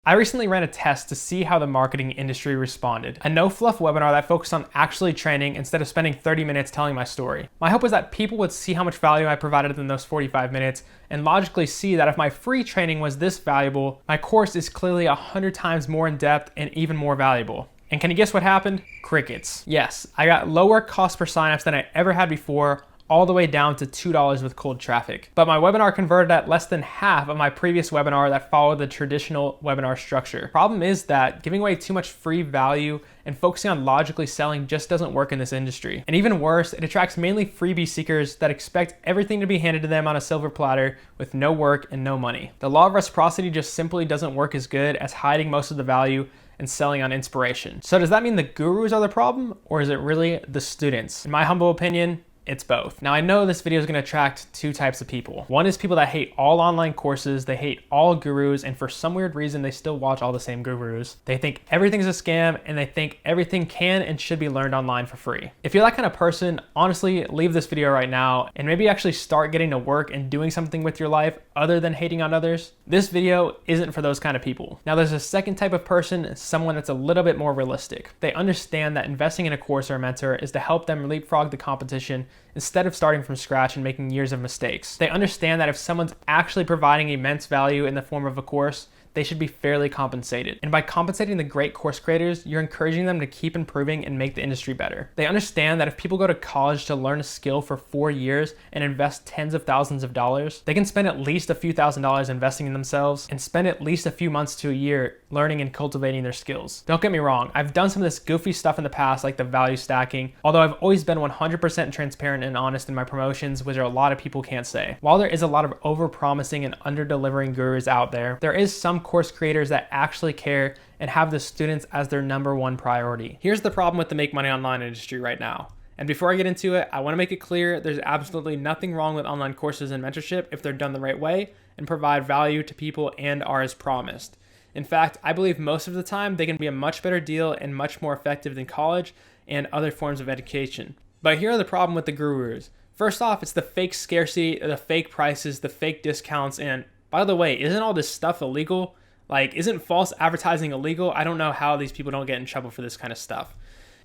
I recently ran a test to see how the marketing industry responded. A no-fluff webinar that focused on actually training instead of spending 30 minutes telling my story. My hope was that people would see how much value I provided in those 45 minutes and logically see that if my free training was this valuable, my course is clearly 100 times more in depth and even more valuable. And can you guess what happened? Crickets. Yes, I got lower cost per signups than I ever had before, all the way down to $2 with cold traffic. But my webinar converted at less than half of my previous webinar that followed the traditional webinar structure. Problem is that giving away too much free value and focusing on logically selling just doesn't work in this industry. And even worse, it attracts mainly freebie seekers that expect everything to be handed to them on a silver platter with no work and no money. The law of reciprocity just simply doesn't work as good as hiding most of the value and selling on inspiration. So does that mean the gurus are the problem, or is it really the students? In my humble opinion, it's both. Now I know this video is going to attract two types of people. One is people that hate all online courses, they hate all gurus, and for some weird reason they still watch all the same gurus. They think everything's a scam and they think everything can and should be learned online for free. If you're that kind of person, honestly, leave this video right now and maybe actually start getting to work and doing something with your life other than hating on others. This video isn't for those kind of people. Now there's a second type of person, someone that's a little bit more realistic. They understand that investing in a course or a mentor is to help them leapfrog the competition instead of starting from scratch and making years of mistakes. They understand that if someone's actually providing immense value in the form of a course, they should be fairly compensated. And by compensating the great course creators, you're encouraging them to keep improving and make the industry better. They understand that if people go to college to learn a skill for 4 years and invest tens of thousands of dollars, they can spend at least a few $1,000s investing in themselves and spend at least a few months to a year learning and cultivating their skills. Don't get me wrong, I've done some of this goofy stuff in the past, like the value stacking, although I've always been 100% transparent and honest in my promotions, which a lot of people can't say. While there is a lot of over-promising and under-delivering gurus out there, there is some course creators that actually care and have the students as their #1 priority. Here's the problem with the make money online industry right now. And before I get into it, I want to make it clear there's absolutely nothing wrong with online courses and mentorship if they're done the right way and provide value to people and are as promised. In fact, I believe most of the time they can be a much better deal and much more effective than college and other forms of education. But here are the problem with the gurus. First off, it's the fake scarcity, the fake prices, the fake discounts, and by the way, isn't all this stuff illegal? Like, isn't false advertising illegal? I don't know how these people don't get in trouble for this kind of stuff.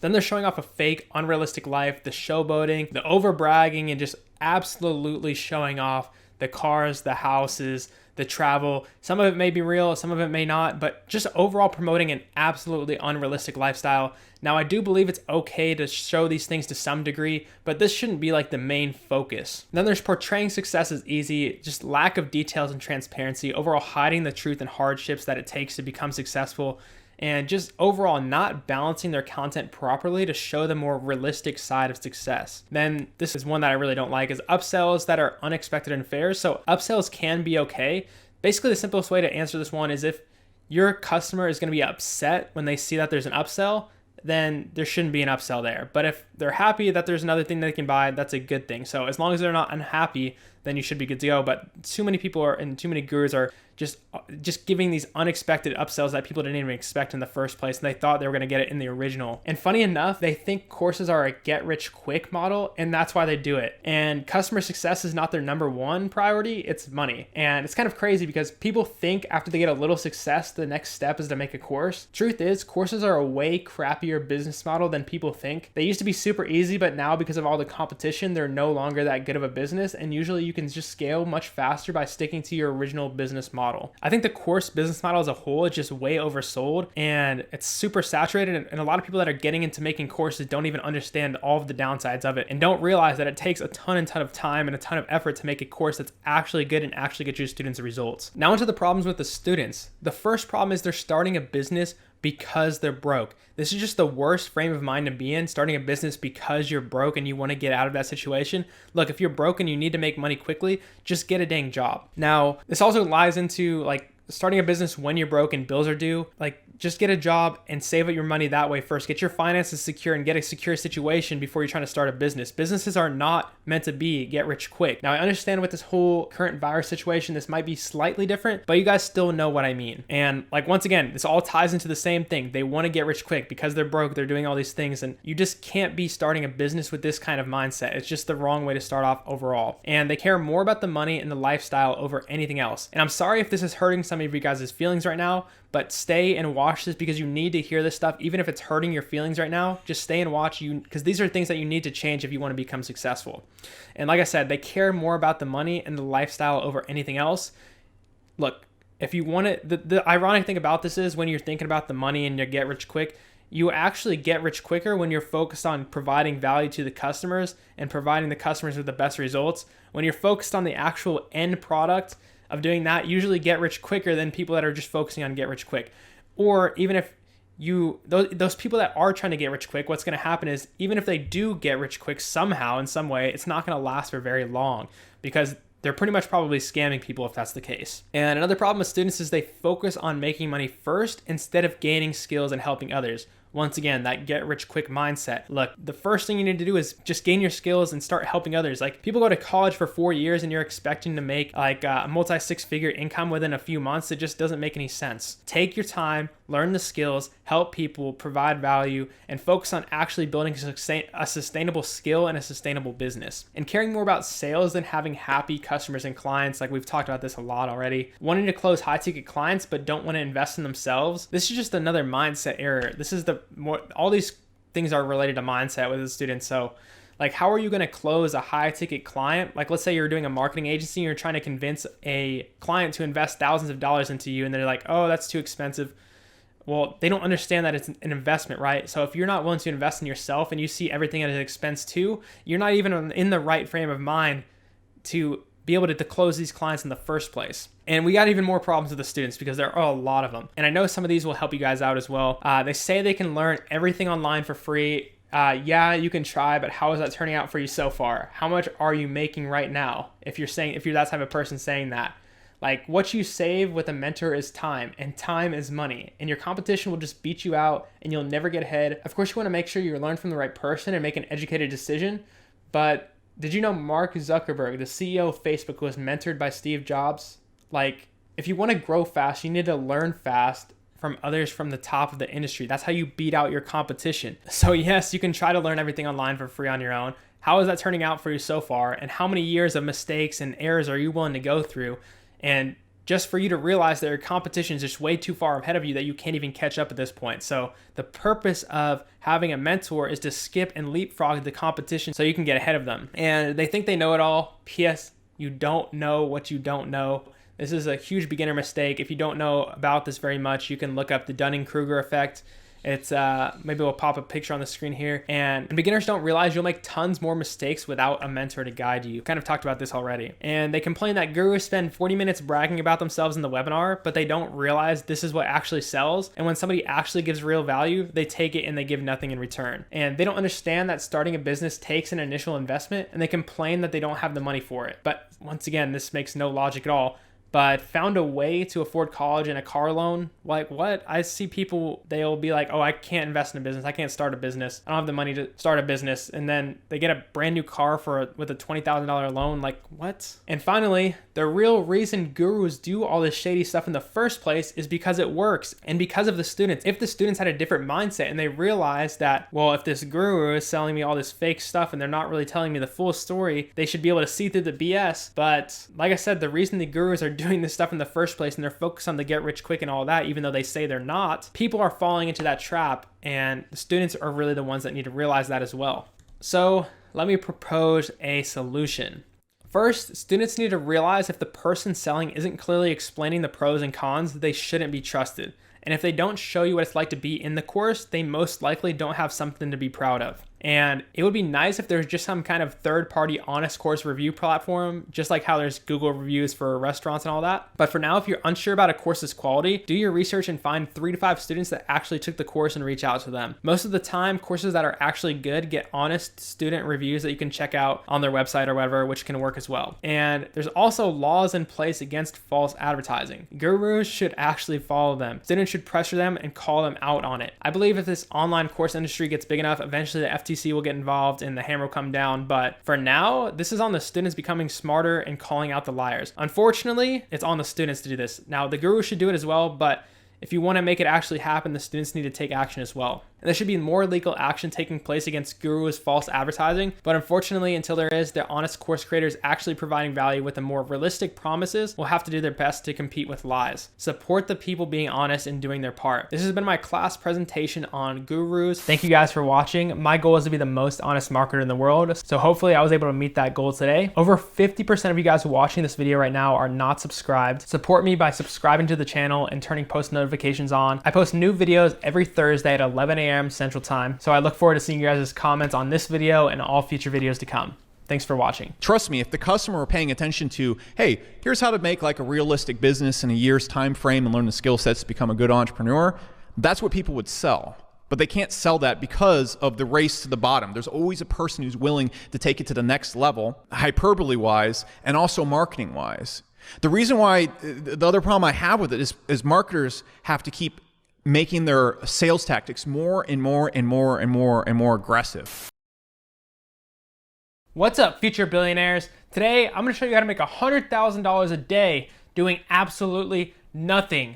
Then they're showing off a fake, unrealistic life, the showboating, the over bragging, and just absolutely showing off the cars, the houses, the travel. Some of it may be real, some of it may not, but just overall promoting an absolutely unrealistic lifestyle. Now, I do believe it's okay to show these things to some degree, but this shouldn't be like the main focus. Then there's portraying success as easy, just lack of details and transparency, overall hiding the truth and hardships that it takes to become successful, and just overall not balancing their content properly to show the more realistic side of success. Then this is one that I really don't like, is upsells that are unexpected and fair. So upsells can be okay. Basically, the simplest way to answer this one is if your customer is going to be upset when they see that there's an upsell, then there shouldn't be an upsell there. But if they're happy that there's another thing they can buy, that's a good thing. So as long as they're not unhappy, then you should be good to go. But too many people are, and too many gurus are just giving these unexpected upsells that people didn't even expect in the first place, and they thought they were going to get it in the original. And funny enough, they think courses are a get-rich-quick model, and that's why they do it. And customer success is not their #1 priority, it's money. And it's kind of crazy because people think after they get a little success, the next step is to make a course. Truth is, courses are a way crappier business model than people think. They used to be super easy, but now because of all the competition, they're no longer that good of a business, and usually you can just scale much faster by sticking to your original business model. I think the course business model as a whole is just way oversold and it's super saturated, and a lot of people that are getting into making courses don't even understand all of the downsides of it and don't realize that it takes a ton of time and a ton of effort to make a course that's actually good and actually get your students results. Now into the problems with the students. The first problem is they're starting a business because they're broke. This is just the worst frame of mind to be in, starting a business because you're broke and you want to get out of that situation. Look, if you're broke and you need to make money quickly, just get a dang job. Now, this also lies into like starting a business when you're broke and bills are due. Like, just get a job and save up your money that way first. Get your finances secure and get a secure situation before you're trying to start a business. Businesses are not meant to be get rich quick. Now, I understand with this whole current virus situation, this might be slightly different, but you guys still know what I mean. And like, once again, this all ties into the same thing. They want to get rich quick because they're broke. They're doing all these things, and you just can't be starting a business with this kind of mindset. It's just the wrong way to start off overall. And they care more about the money and the lifestyle over anything else. And I'm sorry if this is hurting some some of you guys' feelings right now, but stay and watch this because you need to hear this stuff. Even if it's hurting your feelings right now, just stay and watch you, because these are things that you need to change if you want to become successful. And like I said, they care more about the money and the lifestyle over anything else. Look, if you want it, the ironic thing about this is when you're thinking about the money and you get rich quick, you actually get rich quicker when you're focused on providing value to the customers and providing the customers with the best results. When you're focused on the actual end product of doing that, you usually get rich quicker than people that are just focusing on get rich quick. Or even if those people that are trying to get rich quick, what's going to happen is even if they do get rich quick somehow in some way, it's not going to last for very long because they're pretty much probably scamming people if that's the case. And another problem with students is they focus on making money first instead of gaining skills and helping others. Once again, that get rich quick mindset. Look, the first thing you need to do is just gain your skills and start helping others. Like, people go to college for 4 years and you're expecting to make like a multi 6-figure income within a few months. It just doesn't make any sense. Take your time, learn the skills, help people, provide value, and focus on actually building a sustainable skill and a sustainable business. And caring more about sales than having happy customers and clients, like we've talked about this a lot already. Wanting to close high ticket clients but don't want to invest in themselves. This is just another mindset error. All these things are related to mindset with the students. So like, how are you going to close a high ticket client? Like, let's say you're doing a marketing agency and you're trying to convince a client to invest thousands of dollars into you, and they're like, oh, that's too expensive. Well, they don't understand that it's an investment, right? So if you're not willing to invest in yourself and you see everything as an expense too, you're not even in the right frame of mind to be able to close these clients in the first place. And we got even more problems with the students because there are a lot of them. And I know some of these will help you guys out as well. They say they can learn everything online for free. Yeah, you can try, but how is that turning out for you so far? How much are you making right now? If you're that type of person saying that, like, what you save with a mentor is time, and time is money, and your competition will just beat you out and you'll never get ahead. Of course, you want to make sure you learn from the right person and make an educated decision, but did you know Mark Zuckerberg, the CEO of Facebook, was mentored by Steve Jobs? Like, if you want to grow fast, you need to learn fast from others from the top of the industry. That's how you beat out your competition. So yes, you can try to learn everything online for free on your own. How is that turning out for you so far? And how many years of mistakes and errors are you willing to go through? And just for you to realize that your competition is just way too far ahead of you that you can't even catch up at this point. So the purpose of having a mentor is to skip and leapfrog the competition so you can get ahead of them. And they think they know it all. P.S. You don't know what you don't know. This is a huge beginner mistake. If you don't know about this very much, you can look up the Dunning-Kruger effect. It's maybe we'll pop a picture on the screen here. And beginners don't realize you'll make tons more mistakes without a mentor to guide you. Kind of talked about this already. And they complain that gurus spend 40 minutes bragging about themselves in the webinar, but they don't realize this is what actually sells. And when somebody actually gives real value, they take it and they give nothing in return. And they don't understand that starting a business takes an initial investment, and they complain that they don't have the money for it. But once again, this makes no logic at all. But found a way to afford college and a car loan. Like, what? I see people, they'll be like, oh, I can't invest in a business. I can't start a business. I don't have the money to start a business. And then they get a brand new car with a $20,000 loan. Like, what? And finally, the real reason gurus do all this shady stuff in the first place is because it works and because of the students. If the students had a different mindset and they realized that, well, if this guru is selling me all this fake stuff and they're not really telling me the full story, they should be able to see through the BS. But like I said, the reason the gurus are doing this stuff in the first place and they're focused on the get rich quick and all that, even though they say they're not, people are falling into that trap, and the students are really the ones that need to realize that as well. So let me propose a solution. First, students need to realize if the person selling isn't clearly explaining the pros and cons, they shouldn't be trusted. And if they don't show you what it's like to be in the course, they most likely don't have something to be proud of. And it would be nice if there's just some kind of third-party honest course review platform, just like how there's Google reviews for restaurants and all that. But for now, if you're unsure about a course's quality, do your research and find 3 to 5 students that actually took the course and reach out to them. Most of the time, courses that are actually good get honest student reviews that you can check out on their website or whatever, which can work as well. And there's also laws in place against false advertising. Gurus should actually follow them. Students should pressure them and call them out on it. I believe if this online course industry gets big enough, eventually the FTC will get involved and the hammer will come down. But for now, this is on the students becoming smarter and calling out the liars. Unfortunately, it's on the students to do this. Now, the guru should do it as well, but if you want to make it actually happen, the students need to take action as well. and there should be more legal action taking place against gurus' false advertising. But unfortunately, until there is, the honest course creators actually providing value with the more realistic promises will have to do their best to compete with lies. Support the people being honest and doing their part. This has been my class presentation on gurus. Thank you guys for watching. My goal is to be the most honest marketer in the world, so hopefully I was able to meet that goal today. Over 50% of you guys watching this video right now are not subscribed. Support me by subscribing to the channel and turning post notifications on. I post new videos every Thursday at 11 a.m. Central Time, so I look forward to seeing you guys' comments on this video and all future videos to come. Thanks for watching. Trust me, if the customer were paying attention to, hey, here's how to make like a realistic business in a year's time frame and learn the skill sets to become a good entrepreneur, that's what people would sell. But they can't sell that because of the race to the bottom. There's always a person who's willing to take it to the next level, hyperbole-wise, and also marketing-wise. The reason why, the other problem I have with it is marketers have to keep making their sales tactics more and more and more and more and more aggressive. What's up, future billionaires? Today, I'm gonna show you how to make $100,000 a day doing absolutely nothing.